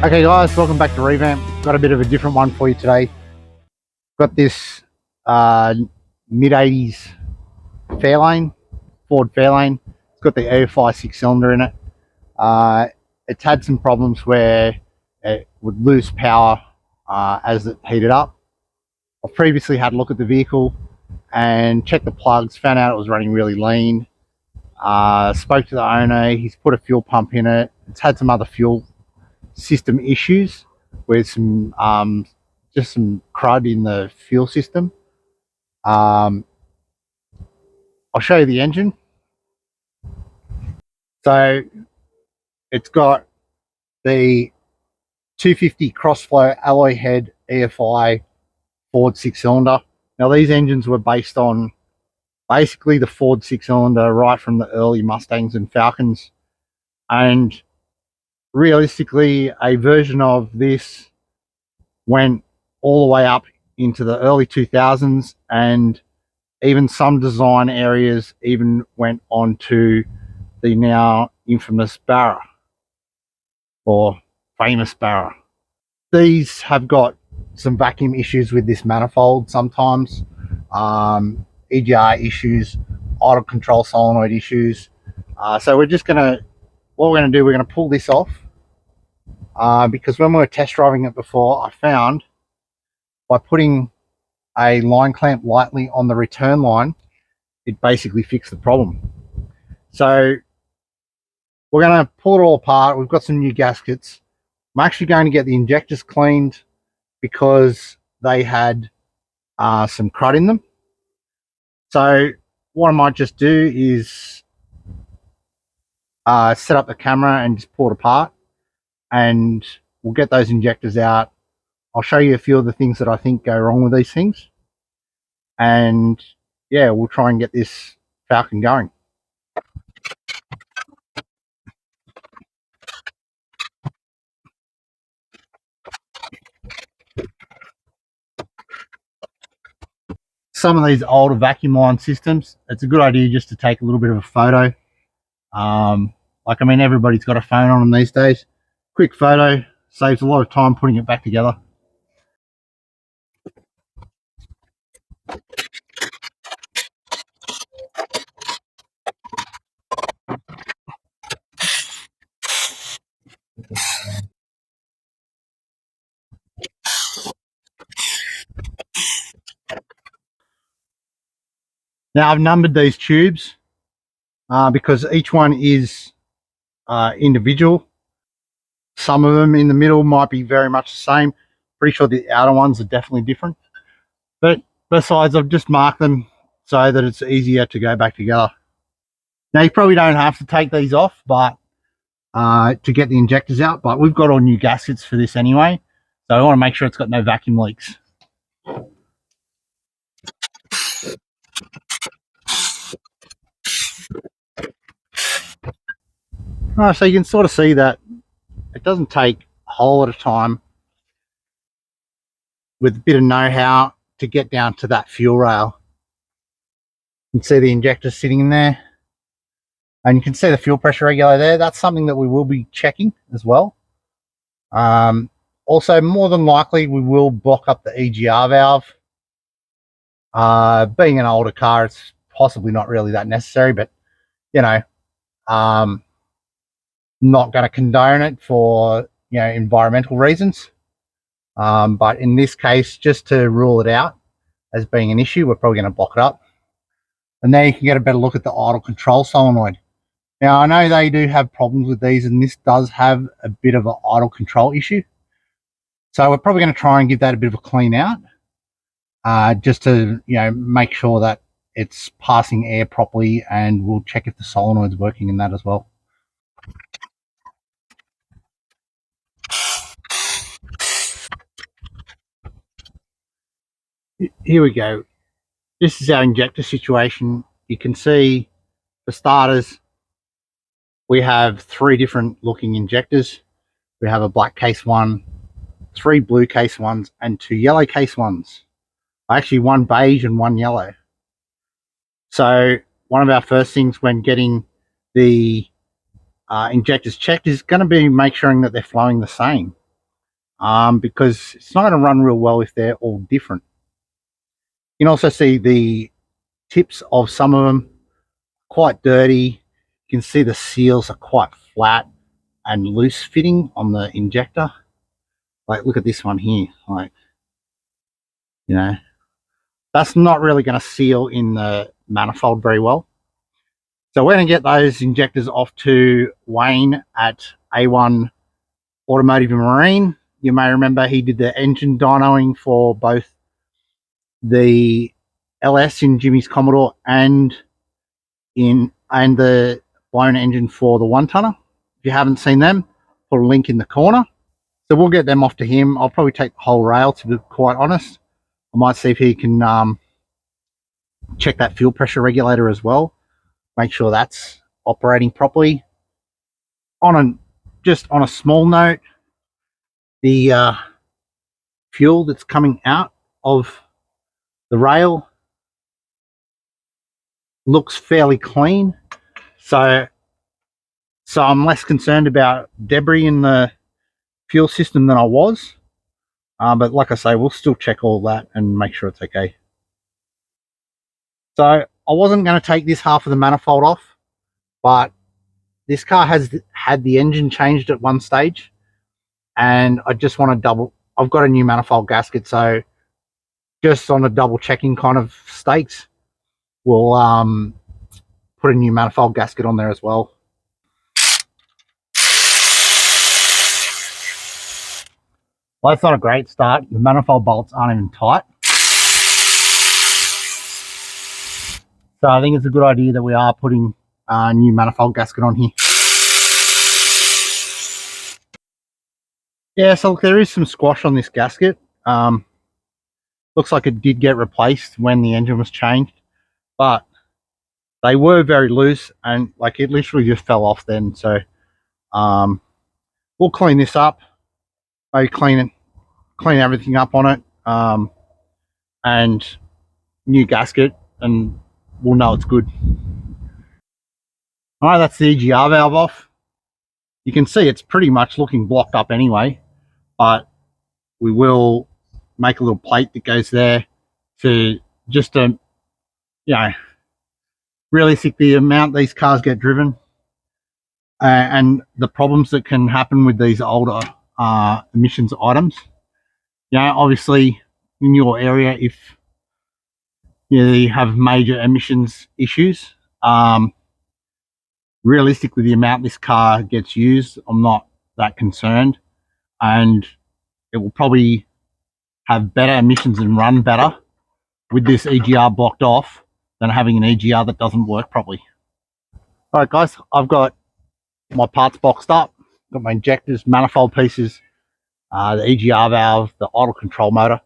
Okay guys, welcome back to Revamp. Got a bit of a different one for you today. Got this mid-80s Fairlane, Ford Fairlane. It's got the EFI 6-cylinder in it. It's had some problems where it would lose power as it heated up. I've previously had a look at the vehicle and checked the plugs, found out it was running really lean. Spoke to the owner, he's put a fuel pump in it. It's had some other fuel system issues with some just some crud in the fuel system. I'll show you the engine. So it's got the 250 crossflow alloy head EFI Ford 6-cylinder. Now these engines were based on basically the Ford 6-cylinder right from the early Mustangs and Falcons, and realistically a version of this went all the way up into the early 2000s, and even some design areas even went on to the now infamous Barra, or famous Barra. These have got some vacuum issues with this manifold sometimes, EGR issues, auto control solenoid issues. So we're just gonna, what we're gonna do, we're gonna pull this off, because when we were test driving it before, I found by putting a line clamp lightly on the return line, it basically fixed the problem. So we're going to pull it all apart. We've got some new gaskets. I'm actually going to get the injectors cleaned because they had some crud in them. So what I might just do is set up the camera and just pull it apart, and we'll get those injectors out. I'll show you a few of the things that I think go wrong with these things, and yeah, we'll try and get this Falcon going. Some of these older vacuum line systems, it's a good idea just to take a little bit of a photo. Like, I mean, everybody's got a phone on them these days. Quick photo saves a lot of time putting it back together. Now I've numbered these tubes because each one is individual. Some of them in the middle might be very much the same. Pretty sure the outer ones are definitely different. But besides, I've just marked them so that it's easier to go back together. Now you probably don't have to take these off, but to get the injectors out, but we've got all new gaskets for this anyway, so I want to make sure it's got no vacuum leaks. So you can sort of see that it doesn't take a whole lot of time with a bit of know-how to get down to that fuel rail. You can see the injector sitting in there, and you can see the fuel pressure regulator there. That's something that we will be checking as well. Also, more than likely, we will block up the EGR valve. Being an older car, it's possibly not really that necessary, but you know, not going to condone it for, you know, environmental reasons. But in this case, just to rule it out as being an issue, we're probably going to block it up. And there you can get a better look at the idle control solenoid. Now, I know they do have problems with these, and this does have a bit of an idle control issue. So we're probably going to try and give that a bit of a clean out, just to, you know, make sure that it's passing air properly, and we'll check if the solenoid's working in that as well. Here we go. This is our injector situation. You can see, for starters, we have 3 different looking injectors. We have a black case one, 3 blue case ones, and 2 yellow case ones. Actually, 1 beige and 1 yellow. So one of our first things when getting the injectors checked is going to be make sure that they're flowing the same. because it's not going to run real well if they're all different. You can also see the tips of some of them quite dirty. You can see the seals are quite flat and loose fitting on the injector. Like, look at this one here. Like, you know, that's not really going to seal in the manifold very well. So we're going to get those injectors off to Wayne at A1 Automotive and Marine. You may remember he did the engine dynoing for both the LS in Jimmy's Commodore and the blown engine for the one tonner. If you haven't seen them, put a link in the corner. So we'll get them off to him. I'll probably take the whole rail, to be quite honest. I might see if he can check that fuel pressure regulator as well, make sure that's operating properly. Just on a small note, the fuel that's coming out of the rail looks fairly clean, so I'm less concerned about debris in the fuel system than I was. But like I say, we'll still check all that and make sure it's okay. So I wasn't going to take this half of the manifold off, but this car has had the engine changed at one stage, and I just want to I've got a new manifold gasket, so just on a double checking kind of stakes, we'll put a new manifold gasket on there as well. Well, that's not a great start. The manifold bolts aren't even tight. So I think it's a good idea that we are putting a new manifold gasket on here. Yeah, so look, there is some squash on this gasket. Looks like it did get replaced when the engine was changed, but they were very loose and like it literally just fell off then. So we'll clean this up, maybe clean everything up on it, and new gasket, and we'll know it's good. All right, that's the EGR valve off. You can see it's pretty much looking blocked up anyway, but we will make a little plate that goes there to just to, you know, realistic the amount these cars get driven and the problems that can happen with these older emissions items. You know, obviously in your area, if you have major emissions issues, realistically the amount this car gets used, I'm not that concerned, and it will probably have better emissions and run better with this EGR blocked off than having an EGR that doesn't work properly. All right, guys, I've got my parts boxed up, got my injectors, manifold pieces, the EGR valve, the idle control motor,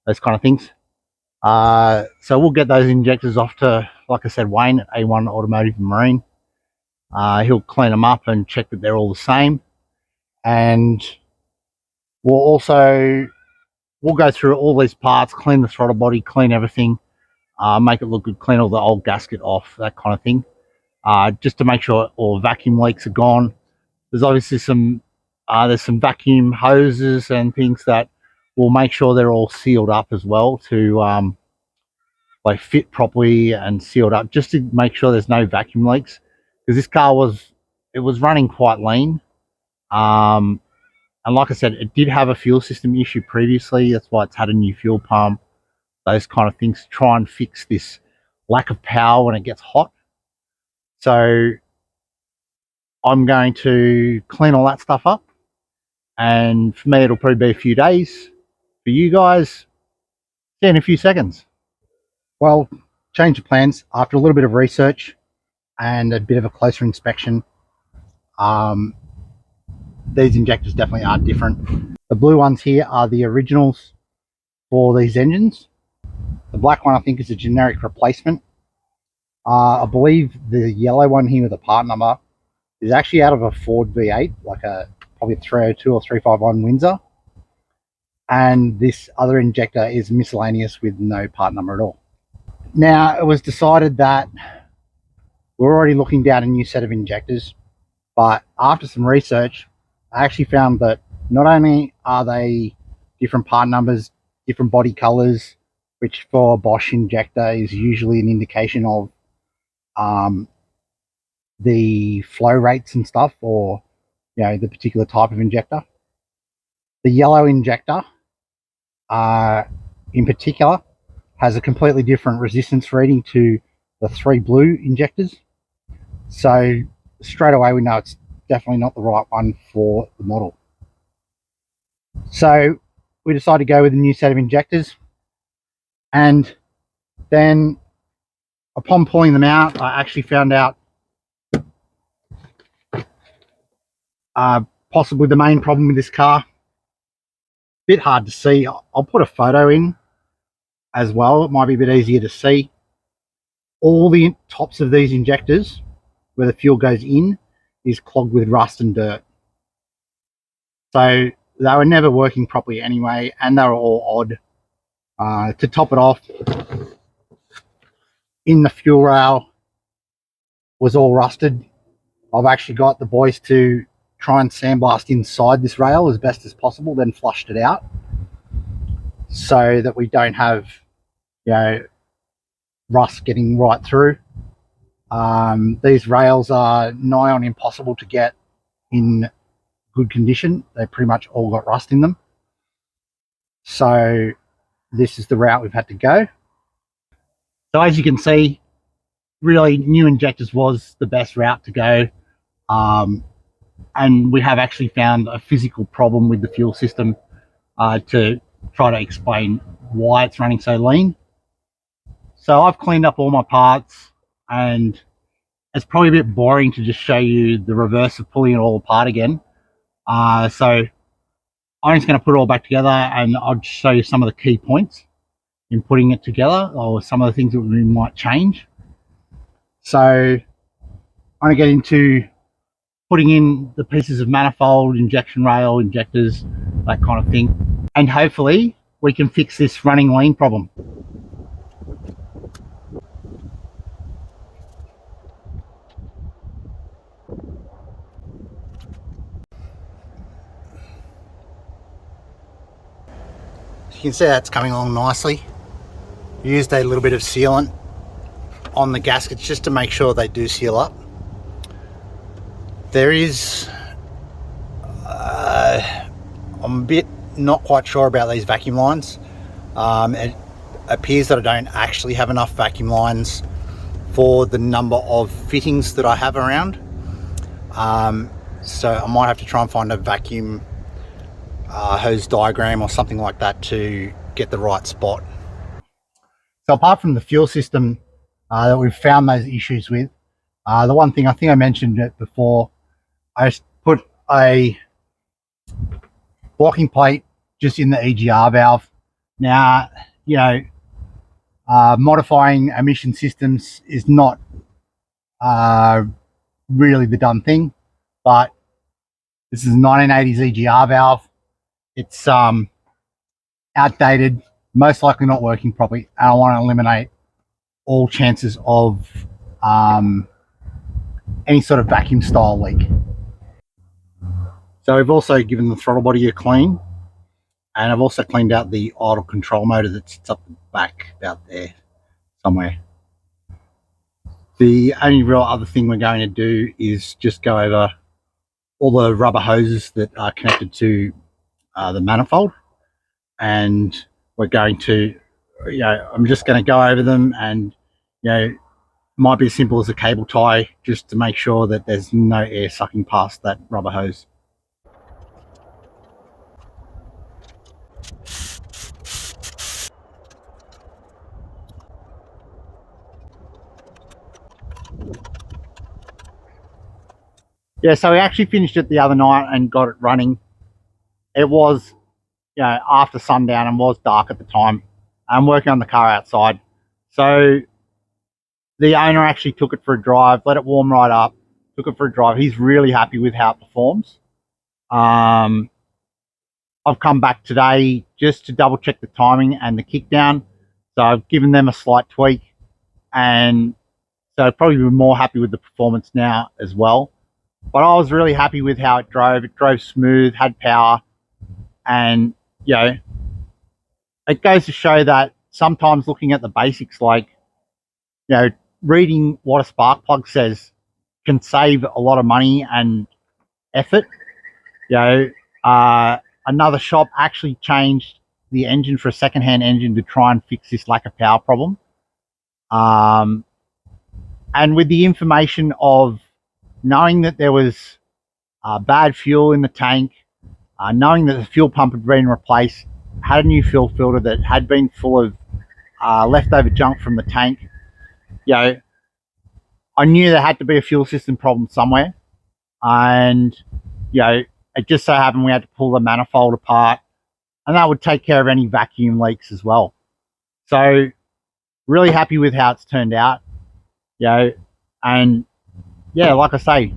those kind of things. So we'll get those injectors off to, like I said, Wayne at A1 Automotive and Marine. He'll clean them up and check that they're all the same. And we'll go through all these parts, clean the throttle body, clean everything, make it look good, clean all the old gasket off, that kind of thing, just to make sure all vacuum leaks are gone. There's obviously some vacuum hoses and things that will make sure they're all sealed up as well to like fit properly and sealed up, just to make sure there's no vacuum leaks, because this car was running quite lean. And like I said, it did have a fuel system issue previously. That's why it's had a new fuel pump, those kind of things, to try and fix this lack of power when it gets hot. So I'm going to clean all that stuff up. And for me, it'll probably be a few days. For you guys, see you in a few seconds. Well, change of plans. After a little bit of research and a bit of a closer inspection, these injectors definitely are different. The blue ones here are the originals for these engines. The black one I think is a generic replacement. I believe the yellow one here with the part number is actually out of a Ford V8, like probably a 302 or 351 Windsor. And this other injector is miscellaneous with no part number at all. Now, it was decided that we're already looking down a new set of injectors, but after some research, I actually found that not only are they different part numbers, different body colors, which for a Bosch injector is usually an indication of the flow rates and stuff, or the particular type of injector. The yellow injector, in particular, has a completely different resistance reading to the 3 blue injectors. So straight away we know it's definitely not the right one for the model. So we decided to go with a new set of injectors, and then upon pulling them out, I actually found out possibly the main problem with this car. Bit hard to see. I'll put a photo in as well. It might be a bit easier to see. All the tops of these injectors, where the fuel goes in, is clogged with rust and dirt. So they were never working properly anyway, and they were all odd. To top it off, in the fuel rail was all rusted. I've actually got the boys to try and sandblast inside this rail as best as possible, then flushed it out so that we don't have rust getting right through. These rails are nigh on impossible to get in good condition. They pretty much all got rust in them. So this is the route we've had to go. So as you can see, really new injectors was the best route to go. And we have actually found a physical problem with the fuel system to try to explain why it's running so lean. So I've cleaned up all my parts, and it's probably a bit boring to just show you the reverse of pulling it all apart again. So I'm just going to put it all back together, and I'll show you some of the key points in putting it together, or some of the things that we might change. So I'm going to get into putting in the pieces of manifold, injection rail, injectors, that kind of thing. And hopefully we can fix this running lean problem. You can see that's coming along nicely. Used a little bit of sealant on the gaskets just to make sure they do seal up. There is I'm a bit not quite sure about these vacuum lines. It appears that I don't actually have enough vacuum lines for the number of fittings that I have around. So I might have to try and find a vacuum hose diagram or something like that to get the right spot. So apart from the fuel system that we've found those issues with, the one thing, I think I mentioned it before, I just put a blocking plate just in the EGR valve. Now, modifying emission systems is not really the done thing, but this is a 1980s EGR valve. It's outdated, most likely not working properly, and I want to eliminate all chances of any sort of vacuum style leak. So we've also given the throttle body a clean, and I've also cleaned out the idle control motor that sits up the back about there somewhere. The only real other thing we're going to do is just go over all the rubber hoses that are connected to the manifold, and we're going to, I'm just going to go over them, and might be as simple as a cable tie just to make sure that there's no air sucking past that rubber hose. Yeah, so we actually finished it the other night and got it running. It was, after sundown and was dark at the time. I'm working on the car outside. So the owner actually took it for a drive, let it warm right up, took it for a drive. He's really happy with how it performs. I've come back today just to double check the timing and the kickdown. So I've given them a slight tweak, and so probably be more happy with the performance now as well. But I was really happy with how it drove. It drove smooth, had power. And, you know, it goes to show that sometimes looking at the basics, like, you know, reading what a spark plug says can save a lot of money and effort. You know, another shop actually changed the engine for a secondhand engine to try and fix this lack of power problem. And with the information of knowing that there was bad fuel in the tank, knowing that the fuel pump had been replaced, had a new fuel filter that had been full of leftover junk from the tank, you know, I knew there had to be a fuel system problem somewhere. And, you know, it just so happened we had to pull the manifold apart, and that would take care of any vacuum leaks as well. So really happy with how it's turned out, you know, and yeah, like I say, you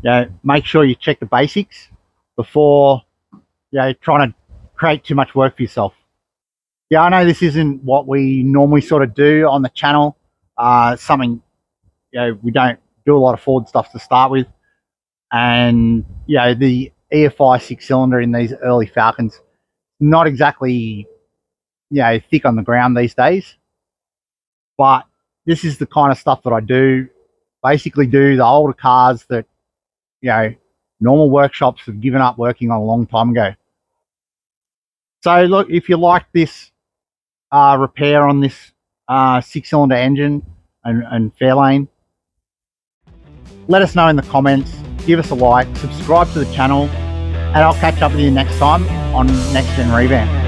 know, make sure you check the basics before, you know, trying to create too much work for yourself. Yeah, I know this isn't what we normally sort of do on the channel. Something, you know, we don't do a lot of Ford stuff to start with. And, you know, the EFI 6-cylinder in these early Falcons, not exactly, you know, thick on the ground these days. But this is the kind of stuff that I do. Basically do the older cars that, you know, normal workshops have given up working on a long time ago. So look, if you like this repair on this 6-cylinder engine and Fairlane, let us know in the comments, give us a like, subscribe to the channel, and I'll catch up with you next time on Next Gen Revamp.